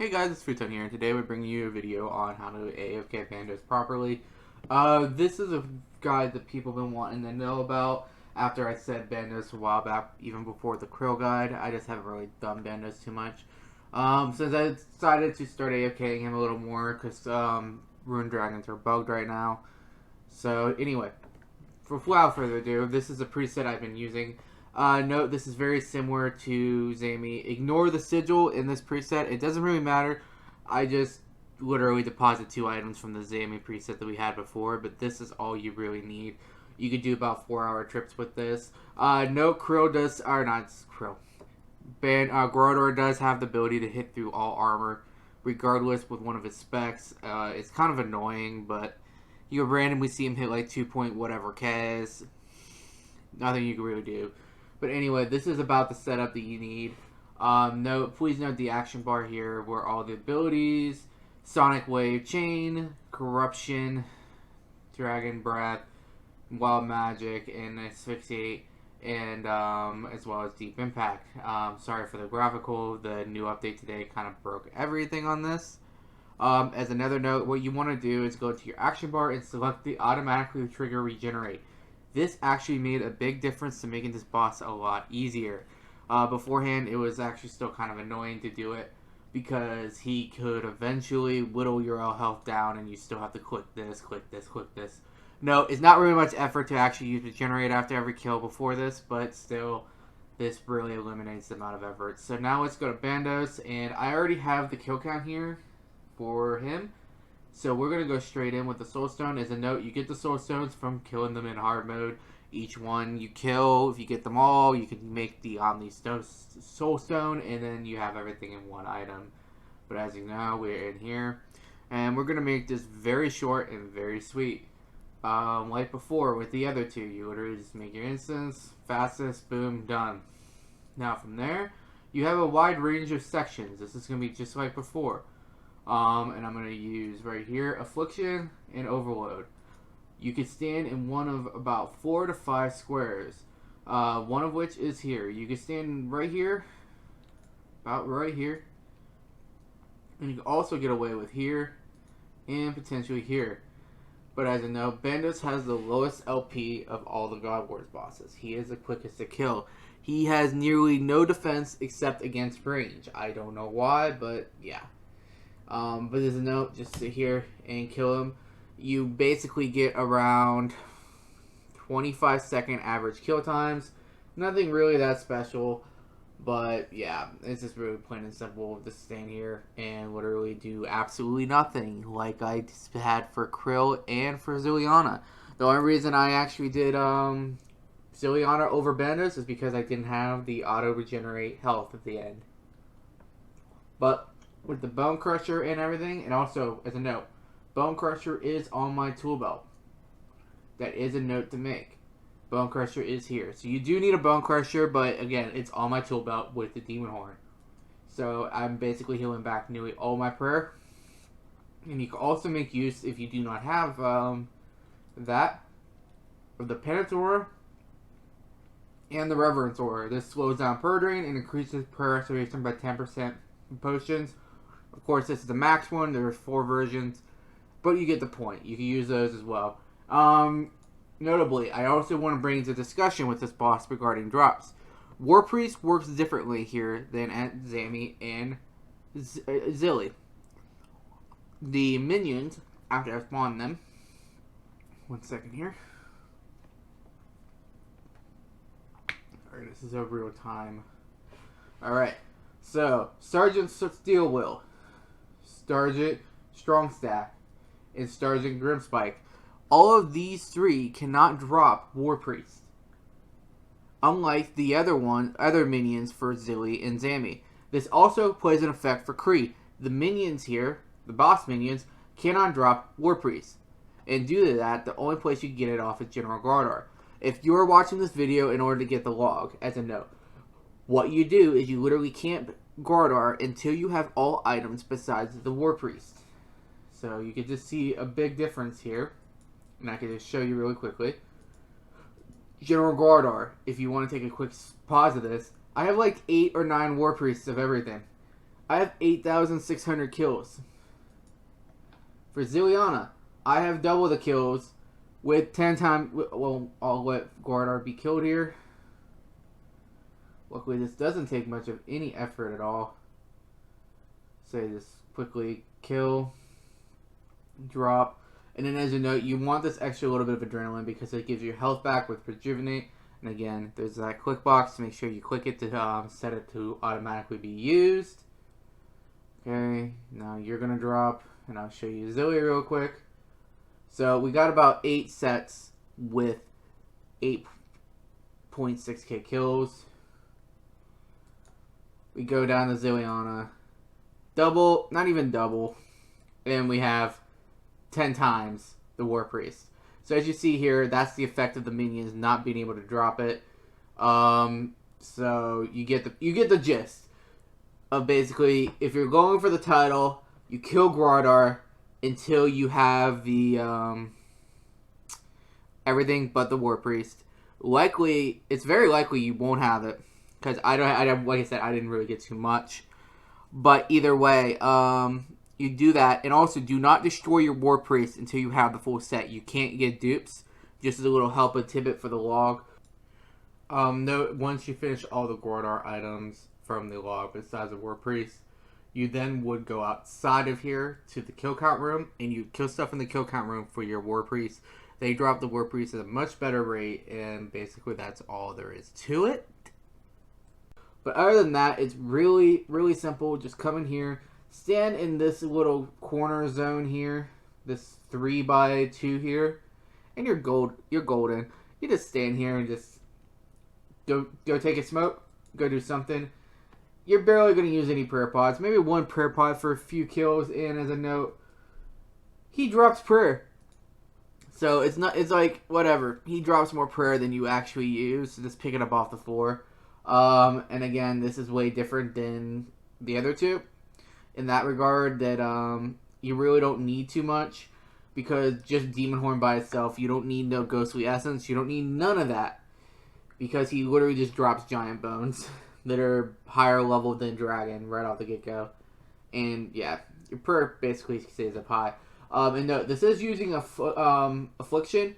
Hey guys, it's Futon here, and today we're bringing you a video on how to AFK bandos properly. This is a guide that people have been wanting to know about after I said bandos a while back, even before the Krill guide. I just haven't really done bandos too much. Since I decided to start AFKing him a little more, because Rune Dragons are bugged right now. So anyway, without further ado, this is a preset I've been using. Note, this is very similar to Zami. Ignore the sigil in this preset. It doesn't really matter. I just literally deposit 2 items from the Zami preset that we had before, but this is all you really need. You could do about 4-hour trips with this. Note, Krill does, or not Krill. Graador does have the ability to hit through all armor, regardless with one of his specs. It's kind of annoying, but you randomly see him hit like 2 point whatever Ks. Nothing you can really do. But anyway, this is about the setup that you need. Please note the action bar here where all the abilities, Sonic Wave Chain, Corruption, Dragon Breath, Wild Magic, and Asphyxiate, and as well as Deep Impact. Sorry for the graphical. The new update today kind of broke everything on this. As another note, what you want to do is go to your action bar and select the automatically trigger regenerate. This actually made a big difference to making this boss a lot easier. Beforehand, it was actually still kind of annoying to do it because he could eventually whittle your health down and you still have to click this, click this, click this. No, it's not really much effort to actually use regenerate after every kill before this, but still, this really eliminates the amount of effort. So now let's go to Bandos, and I already have the kill count here for him. So we're going to go straight in with the Soul Stone. As a note, you get the Soul Stones from killing them in hard mode. Each one you kill, if you get them all, you can make the Omni Soul Stone, and then you have everything in one item. But as you know, we're in here, and we're going to make this very short and very sweet. Like before with the other two, you literally just make your instance, fastest, boom, done. Now from there, you have a wide range of sections. This is going to be just like before. And I'm going to use right here Affliction and Overload. You can stand in one of about 4 to 5 squares, one of which is here. You can stand right here, about right here, and you can also get away with here and potentially here. But as you know, Bandos has the lowest LP of all the God Wars bosses. He is the quickest to kill. He has nearly no defense except against range. I don't know why, but yeah. But there's a note, just sit here and kill him. You basically get around 25-second average kill times. Nothing really that special, but yeah, it's just really plain and simple to stand here and literally do absolutely nothing like I had for Krill and for Zileana. The only reason I actually did Zileana over Bandos is because I didn't have the auto regenerate health at the end. But with the Bone Crusher and everything, and also, as a note, Bone Crusher is on my tool belt. That is a note to make. Bone Crusher is here. So you do need a Bone Crusher, but again, it's on my tool belt with the Demon Horn. So I'm basically healing back nearly all my prayer. And you can also make use, if you do not have that, of the Penance Aura and the Reverence Aura. This slows down prayer drain and increases prayer restoration by 10% in potions. Of course, this is the max one. There's 4 versions, but you get the point. You can use those as well. Notably, I also want to bring into discussion with this boss regarding drops. War Priest works differently here than at Zami and Zilly. The minions, after I spawn them, 1 second here. Alright, this is a real time. Alright, so Sergeant Steel Will, Sergeant Strongstaff, and Sergeant Grimspike. All of these 3 cannot drop War Priest, unlike the other minions for Zilly and Zami. This also plays an effect for Kree. The minions here, the boss minions, cannot drop War Priest. And due to that, the only place you can get it off is General Graador. If you're watching this video in order to get the log, as a note, what you do is you literally camp Graador until you have all items besides the War Priest. So you can just see a big difference here. And I can just show you really quickly. General Graador, if you want to take a quick pause of this, I have like 8 or 9 War Priests of everything. I have 8,600 kills. For Zilliana, I have double the kills with 10 times. Well, I'll let Graador be killed here. Luckily, this doesn't take much of any effort at all. Say this quickly, kill, drop. And then as a note, you want this extra little bit of adrenaline because it gives you health back with Rejuvenate. And again, there's that click box. Make sure you click it to set it to automatically be used. Okay, now you're going to drop, and I'll show you Zilly real quick. So we got about 8 sets with 8.6k kills. We go down to Zilliana. Double, not even double. And we have 10 times the War Priest. So as you see here, that's the effect of the minions not being able to drop it. So you get the gist of basically, if you're going for the title, you kill Graador until you have the everything but the War Priest. Likely, it's very likely you won't have it because I don't. Like I said, I didn't really get too much. But either way, you do that, and also do not destroy your War Priest until you have the full set. You can't get dupes. Just as a little helpful tidbit for the log. No, once you finish all the Graador items from the log, besides the War Priest, you then would go outside of here to the kill count room, and you kill stuff in the kill count room for your War Priest. They drop the War Priest at a much better rate, and basically that's all there is to it. But other than that, it's really, really simple. Just come in here, stand in this little corner zone here, this 3x2 here, and you're golden. You just stand here and just go take a smoke, go do something. You're barely going to use any prayer pods. Maybe one prayer pod for a few kills. And as a note, he drops prayer. So it's like whatever. He drops more prayer than you actually use. So just pick it up off the floor. And again, this is way different than the other two in that regard, that you really don't need too much, because just Demon Horn by itself, you don't need no Ghostly Essence. You don't need none of that, because he literally just drops giant bones that are higher level than Dragon right off the get-go. And yeah, your prayer basically stays up high. And note, this is using Affliction.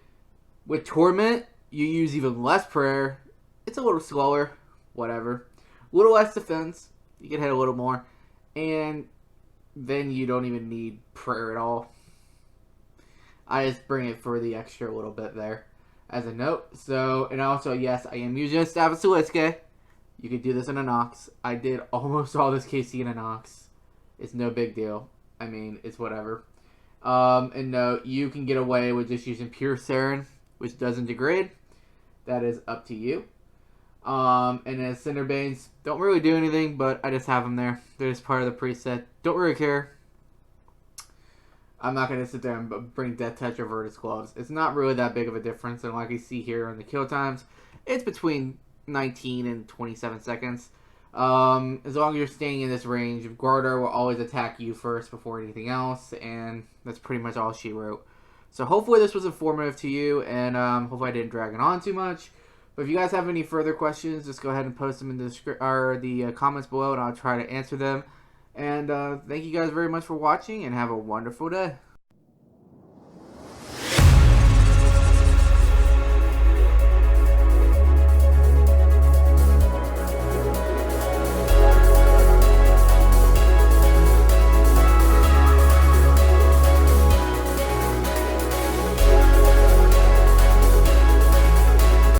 With Torment, you use even less prayer. It's a little slower, whatever. A little less defense. You can hit a little more. And then you don't even need prayer at all. I just bring it for the extra little bit there as a note. So, and also, yes, I am using a Staff of Siliske. You could do this in a Nox. I did almost all this KC in a Nox. It's no big deal. I mean, it's whatever. And no, you can get away with just using Pure Saren, which doesn't degrade. That is up to you. And then Cinderbanes don't really do anything, but I just have them there. They're just part of the preset. Don't really care. I'm not going to sit there and bring Death Touch or Virtus Gloves. It's not really that big of a difference. And like you see here on the kill times, it's between 19 and 27 seconds. As long as you're staying in this range, Graador will always attack you first before anything else. And that's pretty much all she wrote. So hopefully this was informative to you. And hopefully I didn't drag it on too much. But if you guys have any further questions, just go ahead and post them in the comments below, and I'll try to answer them. And thank you guys very much for watching, and have a wonderful day.